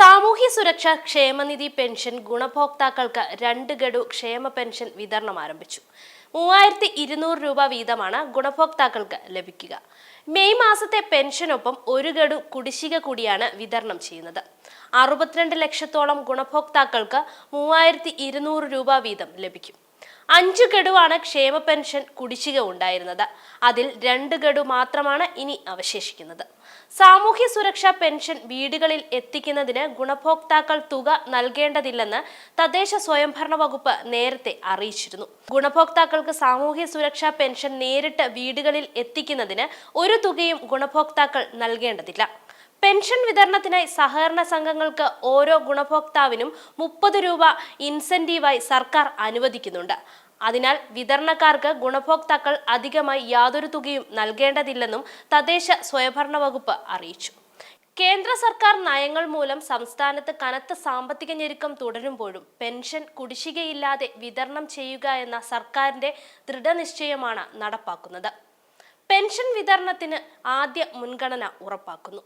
സാമൂഹ്യ സുരക്ഷാ ക്ഷേമനിധി പെൻഷൻ ഗുണഭോക്താക്കൾക്ക് 2 ഗഡു ക്ഷേമ പെൻഷൻ വിതരണം ആരംഭിച്ചു. 3200 രൂപ വീതമാണ് ഗുണഭോക്താക്കൾക്ക് ലഭിക്കുക. മെയ് മാസത്തെ പെൻഷനൊപ്പം 1 ഗഡു കുടിശ്ശിക കൂടിയാണ് വിതരണം ചെയ്യുന്നത്. 62 ലക്ഷത്തോളം ഗുണഭോക്താക്കൾക്ക് 3200 രൂപ വീതം ലഭിക്കും. 5 ഗഡുവാണ് ക്ഷേമ പെൻഷൻ കുടിശ്ശിക ഉണ്ടായിരുന്നത്. അതിൽ 2 ഗഡു മാത്രമാണ് ഇനി അവശേഷിക്കുന്നത്. സാമൂഹ്യ സുരക്ഷാ പെൻഷൻ വീടുകളിൽ എത്തിക്കുന്നതിന് ഗുണഭോക്താക്കൾ തുക നൽകേണ്ടതില്ലെന്ന് തദ്ദേശ സ്വയംഭരണ വകുപ്പ് നേരത്തെ അറിയിച്ചിരുന്നു. ഗുണഭോക്താക്കൾക്ക് സാമൂഹ്യ സുരക്ഷാ പെൻഷൻ നേരിട്ട് വീടുകളിൽ എത്തിക്കുന്നതിന് ഒരു തുകയും ഗുണഭോക്താക്കൾ നൽകേണ്ടതില്ല. പെൻഷൻ വിതരണത്തിനായി സഹകരണ സംഘങ്ങൾക്ക് ഓരോ ഗുണഭോക്താവിനും 30 രൂപ ഇൻസെന്റീവായി സർക്കാർ അനുവദിക്കുന്നുണ്ട്. അതിനാൽ വിതരണക്കാർക്ക് ഗുണഭോക്താക്കൾ അധികമായി യാതൊരു തുകയും നൽകേണ്ടതില്ലെന്നും തദ്ദേശ സ്വയംഭരണ വകുപ്പ് അറിയിച്ചു. കേന്ദ്ര സർക്കാർ നയങ്ങൾ മൂലം സംസ്ഥാനത്ത് കനത്ത സാമ്പത്തിക ഞെരുക്കം തുടരുമ്പോഴും പെൻഷൻ കുടിശ്ശികയില്ലാതെ വിതരണം ചെയ്യുക എന്ന സർക്കാരിന്റെ ദൃഢനിശ്ചയമാണ് നടപ്പാക്കുന്നത്. പെൻഷൻ വിതരണത്തിന് ആദ്യ മുൻഗണന ഉറപ്പാക്കുന്നു.